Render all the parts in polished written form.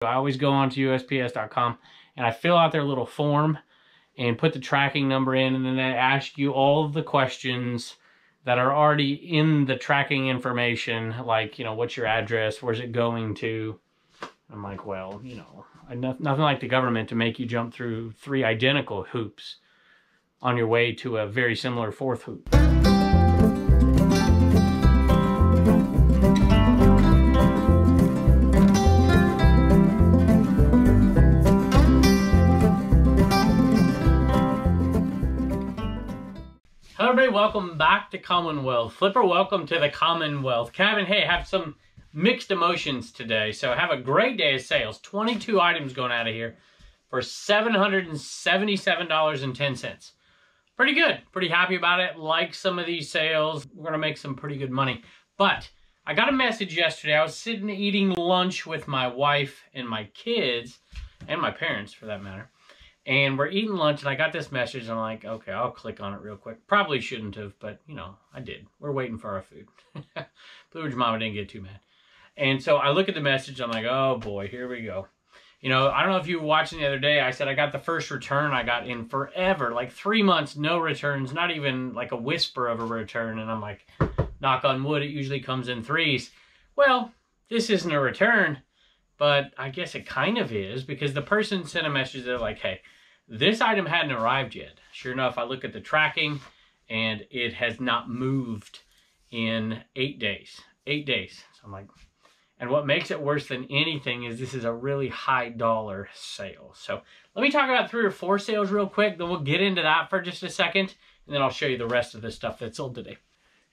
I always go on to USPS.com and I fill out their little form and put the tracking number in, and then they ask you all of the questions that are already in the tracking information, like, you know, what's your address, where's it going to? I'm like, well, you know, nothing like the government to make you jump through 3 identical hoops on your way to a very similar 4th hoop. Hello everybody, welcome back to Commonwealth. Flipper, welcome to the Commonwealth. Kevin, hey, have some mixed emotions today. So have a great day of sales. 22 items going out of here for $777.10. Pretty good. Pretty happy about it. Like some of these sales. We're going to make some pretty good money. But I got a message yesterday. I was sitting eating lunch with my wife and my kids, and my parents for that matter. And we're eating lunch, and I got this message, and I'm like, okay, I'll click on it real quick. Probably shouldn't have, but, you know, I did. We're waiting for our food. Blue Ridge Mama didn't get too mad. And so I look at the message, I'm like, oh boy, here we go. You know, I don't know if you were watching the other day, I said I got the first return I got in forever. Like 3 months, no returns, not even like a whisper of a return. And I'm like, knock on wood, it usually comes in 3s. Well, this isn't a return, but I guess it kind of is, because the person sent a message, they're like, hey, this item hadn't arrived yet. Sure enough, I look at the tracking, and it has not moved in 8 days. 8 days. So I'm like, and what makes it worse than anything is this is a really high dollar sale. So let me talk about 3 or 4 sales real quick, then we'll get into that for just a second, and then I'll show you the rest of the stuff that's sold today.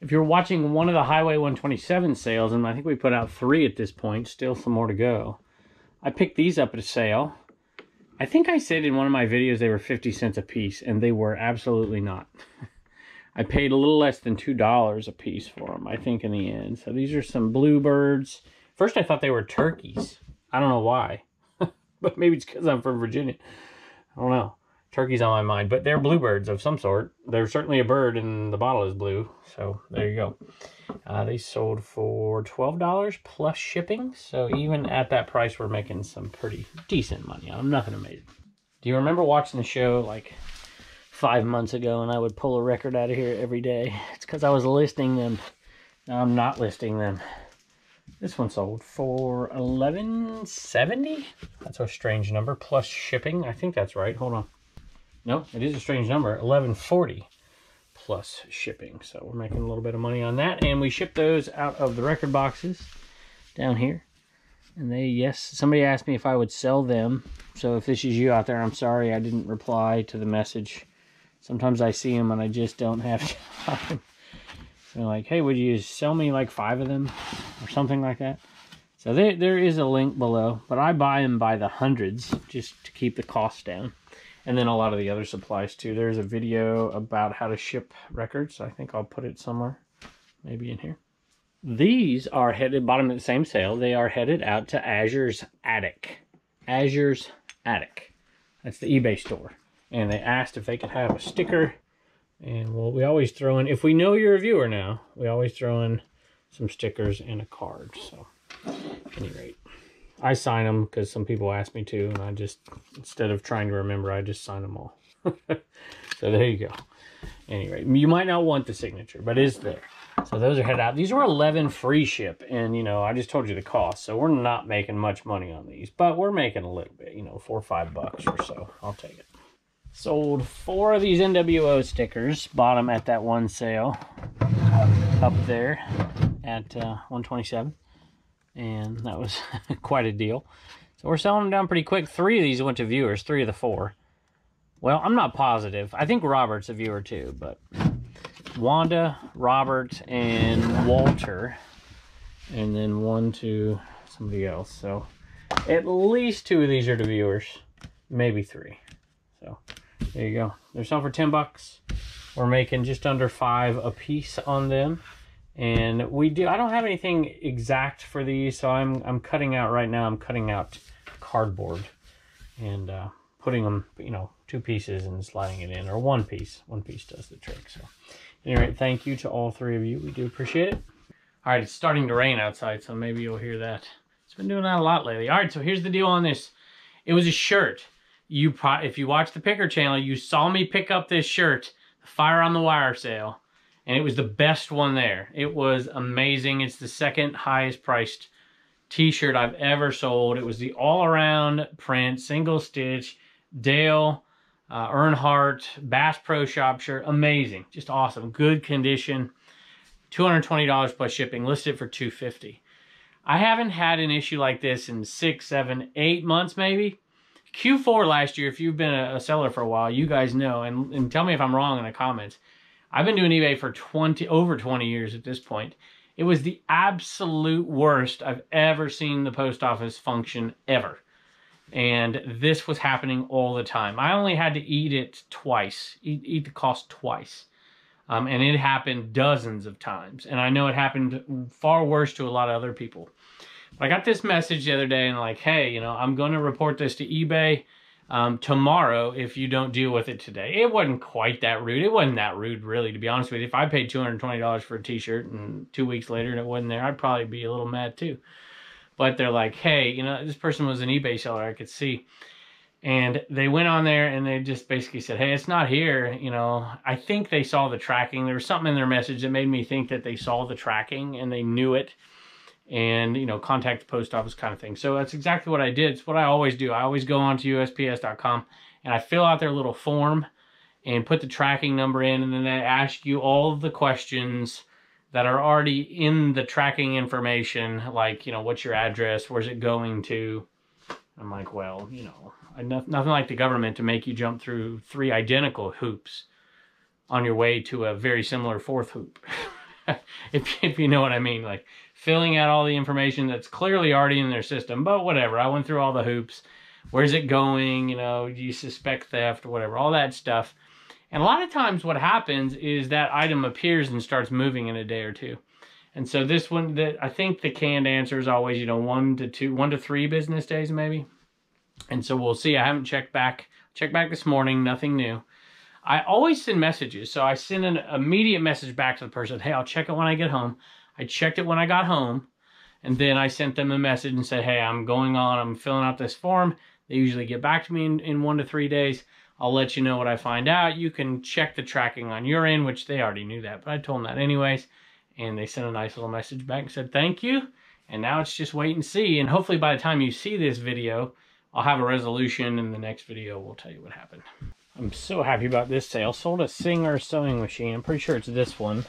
If you're watching one of the Highway 127 sales, and I think we put out 3 at this point, still some more to go. I picked these up at a sale. I think I said in one of my videos they were 50 cents a piece, and they were absolutely not. I paid a little less than $2 a piece for them, I think, in the end. So these are some bluebirds. First I thought they were turkeys. I don't know why. But maybe it's because I'm from Virginia. I don't know. Turkeys on my mind. But they're bluebirds of some sort. They're certainly a bird, and the bottle is blue. So there you go. They sold for $12 plus shipping. So even at that price, we're making some pretty decent money on them. Nothing amazing. Do you remember watching the show like 5 months ago, and I would pull a record out of here every day? It's because I was listing them. Now I'm not listing them. This one sold for $11.70. That's a strange number, plus shipping. I think that's right. Hold on. No, it is a strange number. $11.40 plus shipping. So we're making a little bit of money on that. And we ship those out of the record boxes down here. And they, yes, somebody asked me if I would sell them. So if this is you out there, I'm sorry I didn't reply to the message. Sometimes I see them and I just don't have time. They're like, hey, would you sell me like 5 of them or something like that? So there is a link below, but I buy them by the hundreds just to keep the costs down. And then a lot of the other supplies too. There's a video about how to ship records. I think I'll put it somewhere, maybe in here. These are headed, bottom of the same sale, they are headed out to Azure's Attic. Azure's Attic. That's the eBay store. And they asked if they could have a sticker. And well, we always throw in, if we know you're a viewer now, we always throw in some stickers and a card. So, at any rate, I sign them because some people ask me to, and I just, instead of trying to remember, I just sign them all. So there you go. Anyway, you might not want the signature, but it's there. So those are headed out. These were 11 free ship, and you know, I just told you the cost, so we're not making much money on these, but we're making a little bit, you know, $4 or $5 or so. I'll take it. Sold 4 of these NWO stickers, bought them at that one sale up there at 127, and that was quite a deal. So we're selling them down pretty quick. 3 of these went to viewers, 3 of the 4. Well, I'm not positive. I think Robert's a viewer too, but Wanda, Robert, and Walter, and then 1 to somebody else. So at least 2 of these are to viewers, maybe 3. So there you go. They're selling for $10. We're making just under 5 a piece on them. And I don't have anything exact for these, so I'm cutting out right now. I'm cutting out cardboard and putting them, you know, 2 pieces and sliding it in, or 1 piece. 1 piece does the trick. So anyway, thank you to all 3 of you. We do appreciate it. All right, it's starting to rain outside, so maybe you'll hear that It's been doing that a lot lately. All right, so here's the deal on this. It was a shirt. If you watch the Picker channel, you saw me pick up this shirt, the Fire on the Wire sale, and it was the best one there. It was amazing. It's the second highest priced t-shirt I've ever sold. It was the all-around print, single stitch, Dale, Earnhardt, Bass Pro Shop shirt. Amazing. Just awesome. Good condition. $220 plus shipping. Listed for $250. I haven't had an issue like this in 6, 7, 8 months maybe. Q4 last year, if you've been a seller for a while, you guys know, and tell me if I'm wrong in the comments. I've been doing eBay for over 20 years at this point. It was the absolute worst I've ever seen the post office function ever. And this was happening all the time. I only had to eat it twice, eat the cost twice. And it happened dozens of times. And I know it happened far worse to a lot of other people. But I got this message the other day and like, hey, you know, I'm going to report this to eBay tomorrow if you don't deal with it today. It wasn't quite that rude. It wasn't that rude, really, to be honest with you. If I paid $220 for a t-shirt and 2 weeks later and it wasn't there, I'd probably be a little mad too. But they're like, hey, you know, this person was an eBay seller, I could see. And they went on there and they just basically said, hey, it's not here. You know, I think they saw the tracking. There was something in their message that made me think that they saw the tracking and they knew it. And, you know, contact the post office kind of thing. So that's exactly what I did. It's what I always do. I always go on to USPS.com and I fill out their little form and put the tracking number in. And then they ask you all of the questions that are already in the tracking information. Like, you know, what's your address? Where's it going to? I'm like, well, you know, nothing like the government to make you jump through 3 identical hoops on your way to a very similar 4th hoop. if you know what I mean, like filling out all the information that's clearly already in their system, but whatever. I went through all the hoops. Where's it going? You know, do you suspect theft or whatever, all that stuff. And a lot of times what happens is that item appears and starts moving in a day or 2. And so this one, I think the canned answer is always, you know, 1 to 3 business days maybe. And so we'll see. I haven't checked back this morning, nothing new. I always send messages. So I send an immediate message back to the person. Hey, I'll check it when I get home. I checked it when I got home. And then I sent them a message and said, hey, I'm filling out this form. They usually get back to me in 1 to 3 days. I'll let you know what I find out. You can check the tracking on your end, which they already knew that, but I told them that anyways. And they sent a nice little message back and said, thank you. And now it's just wait and see. And hopefully by the time you see this video, I'll have a resolution. In the next video, we'll tell you what happened. I'm so happy about this sale. Sold a Singer sewing machine. I'm pretty sure it's this one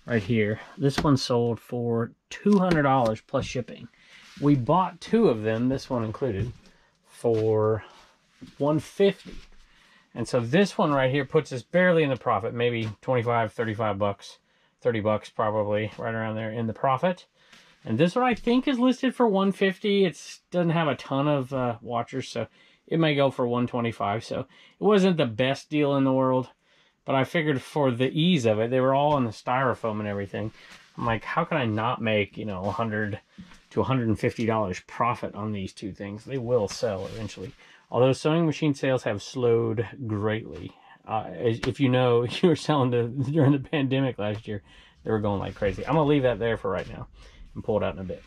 right here. This one sold for $200 plus shipping. We bought 2 of them, this one included, for $150. And so this one right here puts us barely in the profit, maybe 25, 35 bucks, 30 bucks probably, right around there in the profit. And this one I think is listed for $150. It doesn't have a ton of watchers, so it may go for $125. So it wasn't the best deal in the world, but I figured for the ease of it, they were all in the styrofoam and everything. I'm like, how can I not make, you know, $100 to $150 profit on these 2 things? They will sell eventually. Although sewing machine sales have slowed greatly. If you know, you were selling during the pandemic last year, they were going like crazy. I'm going to leave that there for right now and pull it out in a bit.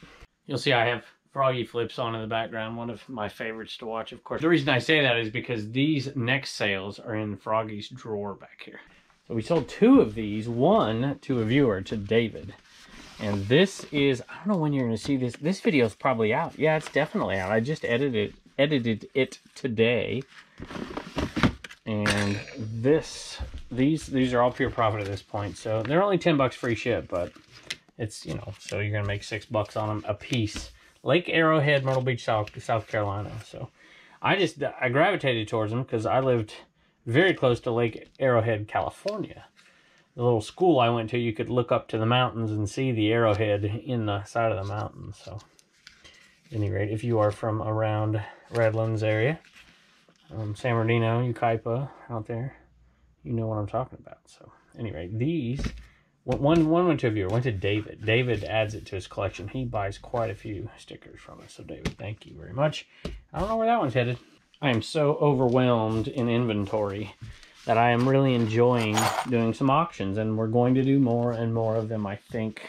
You'll see I have Froggy flips on in the background, one of my favorites to watch, of course. The reason I say that is because these next sales are in Froggy's drawer back here. So we sold 2 of these, one to a viewer, to David. And this is, I don't know when you're going to see this. This video is probably out. Yeah, it's definitely out. I just edited it today. And these are all pure profit at this point. So they're only 10 bucks free ship, but it's, you know, so you're going to make 6 bucks on them a piece. Lake Arrowhead, Myrtle Beach, South Carolina. So I gravitated towards them because I lived very close to Lake Arrowhead, California. The little school I went to, you could look up to the mountains and see the arrowhead in the side of the mountain. So at any rate, if you are from around Redlands area, San Bernardino, Yucaipa, out there, you know what I'm talking about. So anyway, these, one went to a viewer, went to David. David adds it to his collection. He buys quite a few stickers from us. So David, thank you very much. I don't know where that one's headed. I am so overwhelmed in inventory that I am really enjoying doing some auctions, and we're going to do more and more of them, I think,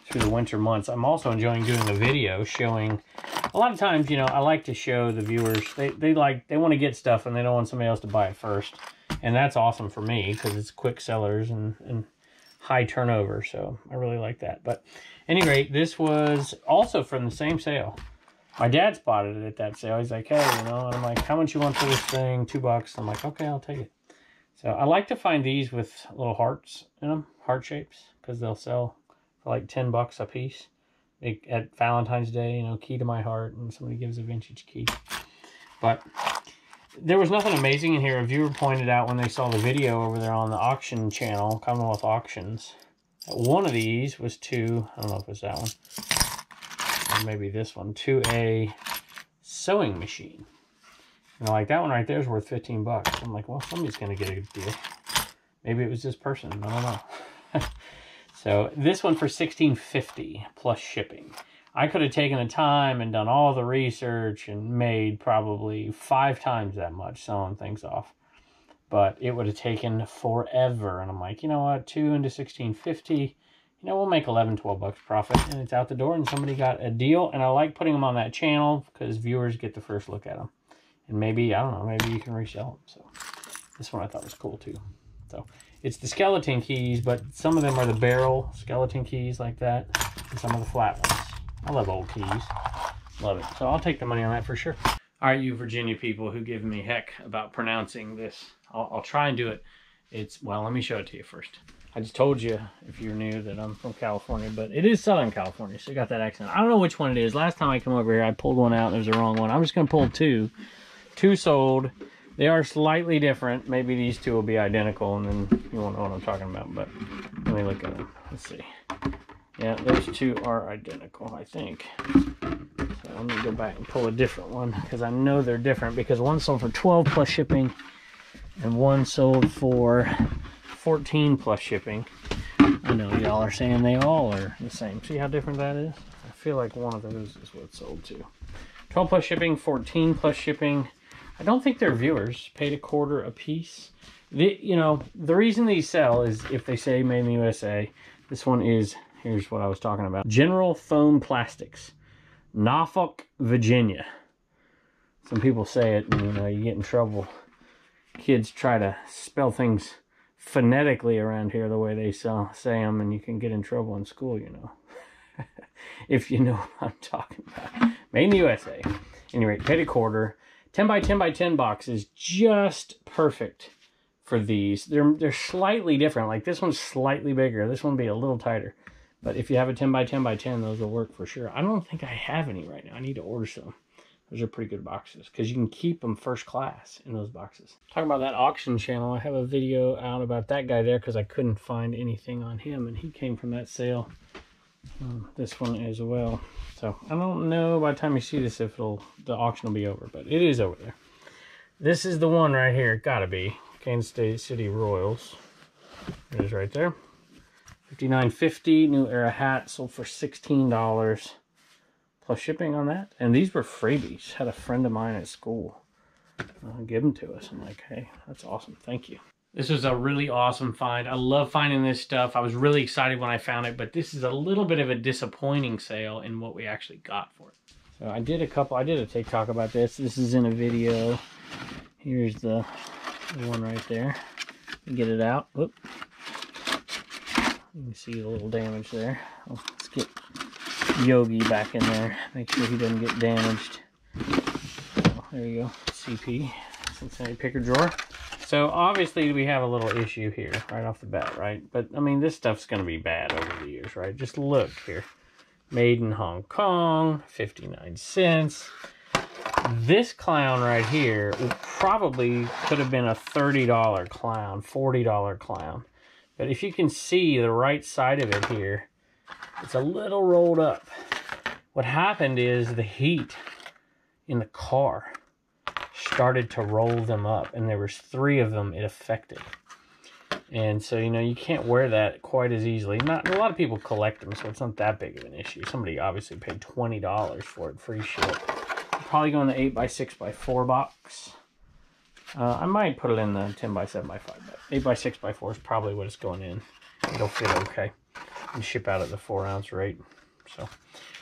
through the winter months. I'm also enjoying doing a video showing, a lot of times, you know, I like to show the viewers, they want to get stuff and they don't want somebody else to buy it first. And that's awesome for me because it's quick sellers and high turnover. So I really like that. But at any rate, this was also from the same sale. My dad spotted it at that sale. He's like, hey, you know, and I'm like, how much you want for this thing? $2. I'm like, okay, I'll take it. So I like to find these with little hearts in them, heart shapes, because they'll sell for like $10 a piece. At Valentine's Day, you know, key to my heart, and somebody gives a vintage key. But there was nothing amazing in here. A viewer pointed out when they saw the video over there on the auction channel, Commonwealth Auctions, one of these was to, I don't know if it's that one, or maybe this one, to a sewing machine. And like, that one right there is worth $15. I'm like, well, somebody's going to get a good deal. Maybe it was this person. I don't know. So this one for $16.50 plus shipping. I could have taken the time and done all the research and made probably 5 times that much selling things off. But it would have taken forever. And I'm like, you know what? 2 into $16.50. You know, we'll make $11, $12 profit. And it's out the door and somebody got a deal. And I like putting them on that channel because viewers get the first look at them. And maybe, I don't know, maybe you can resell them. So this one I thought was cool too. So it's the skeleton keys, but some of them are the barrel skeleton keys like that. And some of the flat ones. I love old keys. Love it. So I'll take the money on that for sure. All right, you Virginia people who give me heck about pronouncing this. I'll try and do it. Well, let me show it to you first. I just told you, if you're new, that I'm from California, but it is Southern California, so you got that accent. I don't know which one it is. Last time I come over here, I pulled one out and it was the wrong one. I'm just going to pull 2. 2 sold. They are slightly different. Maybe these 2 will be identical, and then you won't know what I'm talking about, but let me look at them. Let's see. Yeah, those 2 are identical, I think. So let me go back and pull a different one, because I know they're different, because one sold for 12 plus shipping, and one sold for 14 plus shipping. I know y'all are saying they all are the same. See how different that is? I feel like one of those is what sold to. 12 plus shipping, 14 plus shipping. I don't think they're viewers. Paid $0.25 a piece. You know, the reason these sell is if they say made in the USA. This one is, here's what I was talking about. General Foam Plastics, Norfolk, Virginia. Some people say it and, you know, you get in trouble. Kids try to spell things phonetically around here the way they say them, and you can get in trouble in school, you know. If you know what I'm talking about. Made in the USA. Anyway, paid $0.25. 10 by 10 by 10 box is just perfect for these. They're slightly different. Like this one's slightly bigger. This one will be a little tighter. But if you have a 10 by 10 by 10, those will work for sure. I don't think I have any right now. I need to order some. Those are pretty good boxes because you can keep them first class in those boxes. Talking about that auction channel, I have a video out about that guy there because I couldn't find anything on him, and he came from that sale. This one as well. So I don't know by the time you see this if the auction will be over, but it is over there. This is the one right here. Gotta be Kansas City Royals. It is right there. $59.50. New Era hat sold for $16 plus shipping on that. And these were freebies. Had a friend of mine at school give them to us. I'm like, hey, that's awesome. Thank you. This was a really awesome find. I love finding this stuff. I was really excited when I found it, but this is a little bit of a disappointing sale in what we actually got for it. So I did a TikTok about this. This is in a video. Here's the one right there. Get it out. Whoop. You can see a little damage there. Let's get Yogi back in there. Make sure he doesn't get damaged. So, there you go. CP, Cincinnati Picker Drawer. So obviously we have a little issue here right off the bat, right? But I mean, this stuff's going to be bad over the years, right? Just look here. Made in Hong Kong, 59 cents. This clown right here probably could have been a $30 clown, $40 clown. But if you can see the right side of it here, it's a little rolled up. What happened is the heat in the car started to roll them up, and there was 3 of them it affected. And so, you know, you can't wear that quite as easily. Not a lot of people collect them, so it's not that big of an issue. Somebody obviously paid $20 for it, free ship. Probably go in the 8x6x4 box. I might put it in the 10x7x5, but 8x6x4 is probably what it's going in. It'll fit okay. and ship out at the 4-ounce rate. So,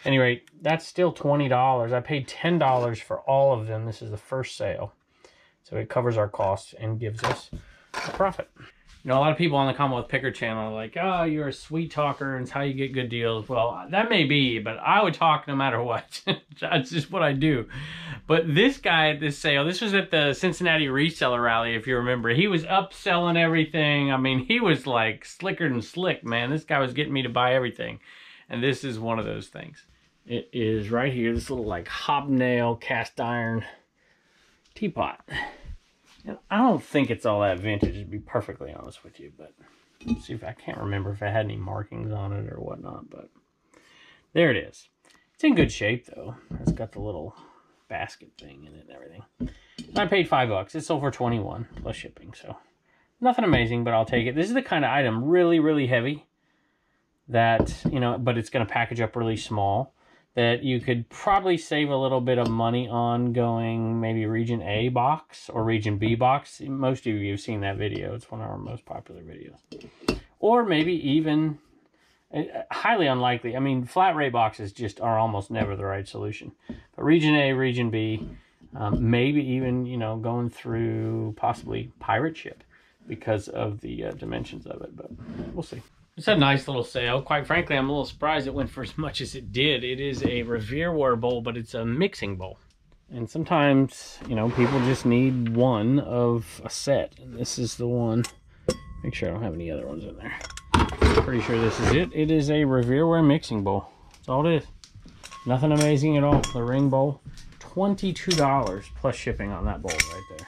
anyway, that's still $20. I paid $10 for all of them. This is the first sale. So it covers our costs and gives us a profit. You know, a lot of people on the Commonwealth Picker channel are like, oh, you're a sweet talker and it's how you get good deals. Well, that may be, but I would talk no matter what. That's just what I do. But this guy at this sale, this was at the Cincinnati reseller rally, if you remember. He was upselling everything. I mean, he was like slicker than slick, man. This guy was getting me to buy everything. And this is one of those things. It is right here, this little like hobnail cast iron teapot. And I don't think it's all that vintage, to be perfectly honest with you, but let's see if I can't remember if it had any markings on it or whatnot, but there it is. It's in good shape though. It's got the little basket thing in it and everything. And I paid $5. It sold for $21 plus shipping, so nothing amazing, but I'll take it. This is the kind of item, really, really heavy that, you know, but it's going to package up really small, that you could probably save a little bit of money on going maybe region A box or region B box. Most of you have seen that video. It's one of our most popular videos. Or maybe even, highly unlikely, I mean, flat rate boxes just are almost never the right solution. But region A, region B, maybe even, you know, going through possibly pirate ship because of the dimensions of it, but we'll see. It's a nice little sale. Quite frankly, I'm a little surprised it went for as much as it did. It is a Revealware bowl, but it's a mixing bowl. And sometimes, you know, people just need one of a set. And this is the one. Make sure I don't have any other ones in there. Pretty sure this is it. It is a Revealware mixing bowl. That's all it is. Nothing amazing at all. The ring bowl, $22 plus shipping on that bowl right there.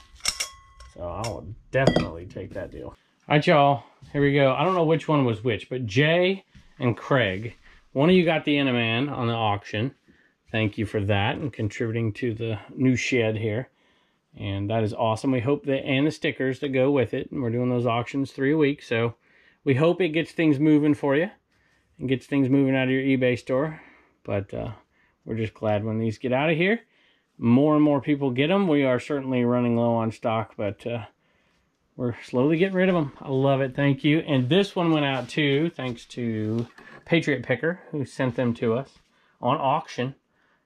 So I will definitely take that deal. All right, y'all, here we go. I don't know which one was which, but Jay and Craig, one of you got the Enaman on the auction. Thank you for that and contributing to the new shed here. And that is awesome. We hope that, and the stickers that go with it. And we're doing those auctions 3 a week. So we hope it gets things moving for you and gets things moving out of your eBay store. But we're just glad when these get out of here. More and more people get them. We are certainly running low on stock, but we're slowly getting rid of them. I love it. Thank you. And this one went out too, thanks to Patriot Picker, who sent them to us on auction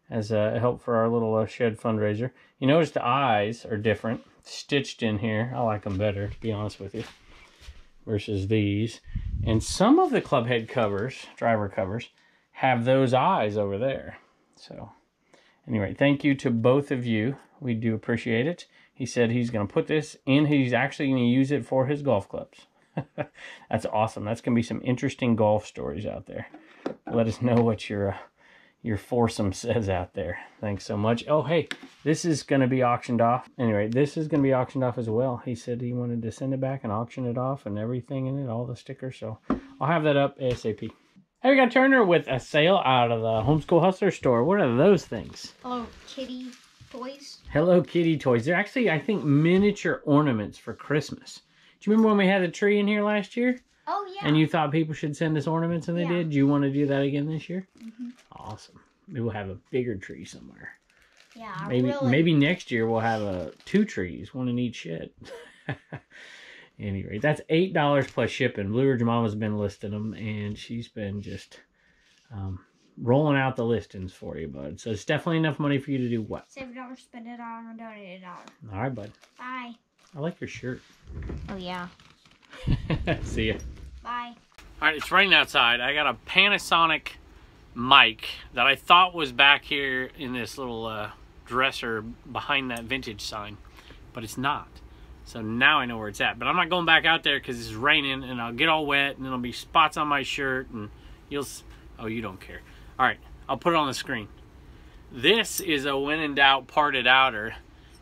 as a help for our little shed fundraiser. You notice the eyes are different, stitched in here. I like them better, to be honest with you, versus these. And some of the club head covers, driver covers, have those eyes over there. So anyway, thank you to both of you. We do appreciate it. He said he's going to put this in. He's actually going to use it for his golf clubs. That's awesome. That's going to be some interesting golf stories out there. Let us know what your foursome says out there. Thanks so much. Oh, hey, this is going to be auctioned off. Anyway, this is going to be auctioned off as well. He said he wanted to send it back and auction it off and everything in it, all the stickers. So I'll have that up ASAP. Hey, we got Turner with a sale out of the Homeschool Hustler store. What are those things? Oh, kitty toys. Hello Kitty toys. They're actually, I think, miniature ornaments for Christmas. Do you remember when we had a tree in here last year? Oh, yeah. And you thought people should send us ornaments and they did? Do you want to do that again this year? Mm-hmm. Awesome. Maybe we'll have a bigger tree somewhere. Yeah, maybe next year we'll have 2 trees, one in each shed. Anyway, that's $8 plus shipping. Blue Ridge Mama's been listing them, and she's been just rolling out the listings for you, bud. So it's definitely enough money for you to do what? Save $1, spend $1, and donate $1. All right, bud. Bye. I like your shirt. Oh, yeah. See ya. Bye. All right, it's raining outside. I got a Panasonic mic that I thought was back here in this little dresser behind that vintage sign, but it's not. So now I know where it's at. But I'm not going back out there because it's raining and I'll get all wet and there'll be spots on my shirt and you'll... Oh, you don't care. All right, I'll put it on the screen. This is a when in doubt parted outer,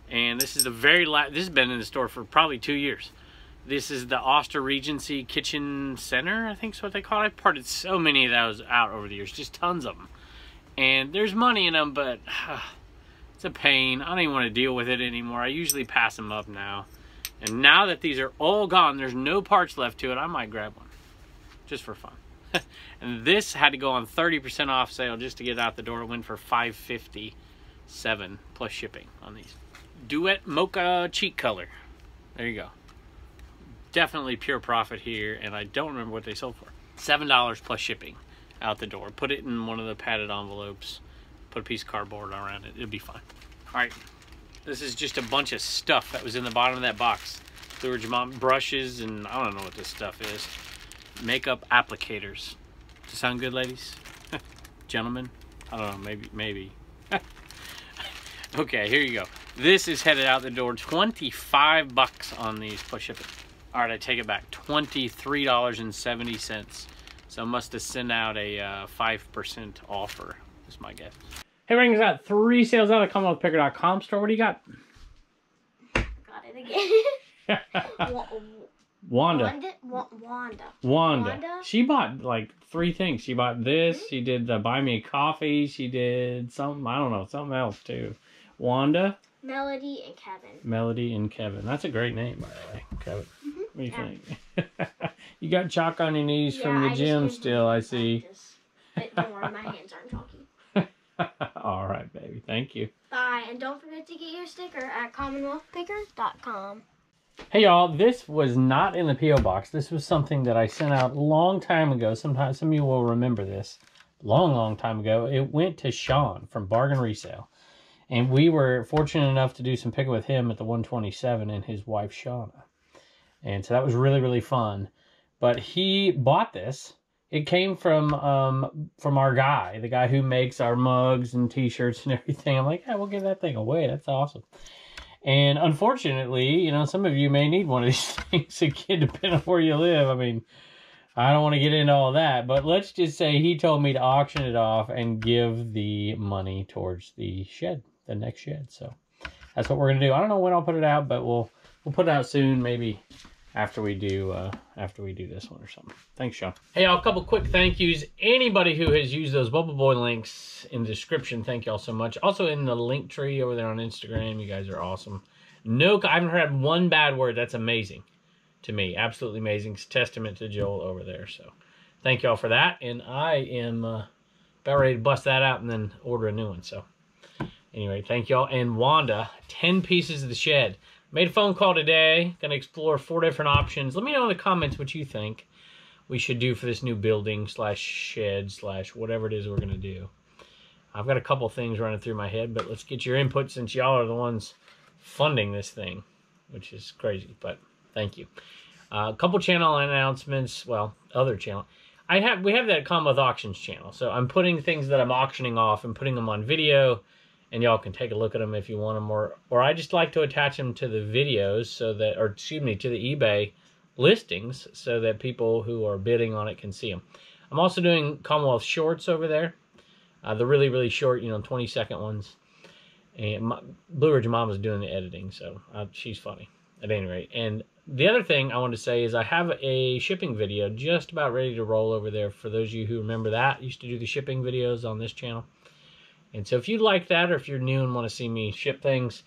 and this is the very last. This has been in the store for probably 2 years. This is the Oster Regency Kitchen Center, I think is what they call it. I've parted so many of those out over the years, just tons of them. And there's money in them, but it's a pain. I don't even want to deal with it anymore. I usually pass them up now. And now that these are all gone, there's no parts left to it, I might grab one, just for fun. And this had to go on 30% off sale just to get it out the door. It went for $557 plus shipping on these. Duet Mocha Cheek Color. There you go. Definitely pure profit here, and I don't remember what they sold for. $7 plus shipping out the door. Put it in one of the padded envelopes. Put a piece of cardboard around it. It'll be fine. All right. This is just a bunch of stuff that was in the bottom of that box. Fluid brushes and I don't know what this stuff is. Makeup applicators. Does it sound good, ladies? Gentlemen? I don't know. Maybe. Okay, here you go. This is headed out the door. $25 on these plus shipping. All right, I take it back. $23.70. So I must have sent out a 5% offer, is my guess. Hey, Ring's got 3 sales out of CommonwealthPicker.com store. What do you got? Got it again. Wanda. Wanda. She bought like 3 things. She bought this. She did the buy me a coffee. She did something, I don't know, something else too. Wanda. Melody and Kevin. Melody and Kevin. That's a great name, by the way, Kevin. What do you think? You got chalk on your knees from the gym still, I see. But don't worry, my hands aren't chalky. All right, baby. Thank you. Bye, and don't forget to get your sticker at CommonwealthPicker.com. Hey, y'all. This was not in the P.O. box. This was something that I sent out a long time ago. Sometimes some of you will remember this. Long time ago. It went to Sean from Bargain Resale. And we were fortunate enough to do some picking with him at the 127 and his wife, Shauna. And so that was really fun. But he bought this. It came from our guy, the guy who makes our mugs and t-shirts and everything. I'm like, yeah, we'll give that thing away. That's awesome. And unfortunately, you know, some of you may need one of these things again, depending on where you live. I mean, I don't want to get into all that, but let's just say he told me to auction it off and give the money towards the shed, the next shed. So that's what we're gonna do. I don't know when I'll put it out, but we'll put it out soon, maybe after we do this one or something. Thanks, Sean. Hey, y'all, a couple quick thank yous. Anybody who has used those Bubble Boy links in the description, thank y'all so much. Also in the link tree over there on Instagram, you guys are awesome. No, I haven't heard one bad word. That's amazing to me. Absolutely amazing. It's a testament to Joel over there. So thank y'all for that. And I am about ready to bust that out and then order a new one. So anyway, thank y'all. And Wanda, 10 pieces of the shed. Made a phone call today. Going to explore 4 different options. Let me know in the comments what you think we should do for this new building slash shed slash whatever it is we're going to do. I've got a couple things running through my head, but let's get your input since y'all are the ones funding this thing, which is crazy, but thank you. A couple channel announcements. Well, other channel. We have that Commonwealth Auctions channel. So I'm putting things that I'm auctioning off and putting them on video. And y'all can take a look at them if you want them, or I just like to attach them to the videos so that, or excuse me, to the eBay listings so that people who are bidding on it can see them. I'm also doing Commonwealth shorts over there, the really short, 20-second ones. And Blue Ridge Mama's doing the editing, so she's funny at any rate. And the other thing I wanted to say is I have a shipping video just about ready to roll over there. For those of you who remember that, I used to do the shipping videos on this channel. And so if you like that, or if you're new and want to see me ship things,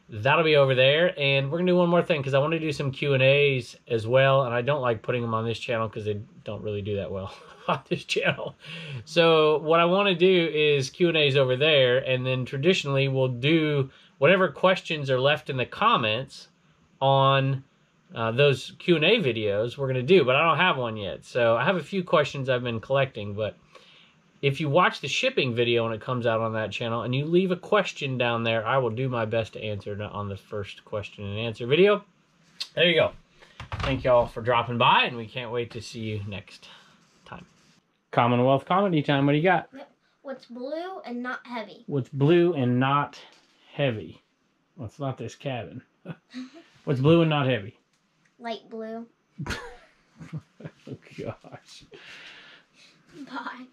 that'll be over there. And we're going to do one more thing because I want to do some Q&As as well. And I don't like putting them on this channel because they don't really do that well on this channel. So what I want to do is Q&As over there. And then traditionally we'll do whatever questions are left in the comments on those Q&A videos we're going to do. But I don't have one yet. So I have a few questions I've been collecting, but if you watch the shipping video when it comes out on that channel and you leave a question down there, I will do my best to answer it on the first question and answer video. There you go. Thank y'all for dropping by, and we can't wait to see you next time. Commonwealth Comedy Time. What do you got? What's blue and not heavy? What's blue and not heavy? Well, it's not this cabin. What's blue and not heavy? Light blue. Oh, gosh. Bye.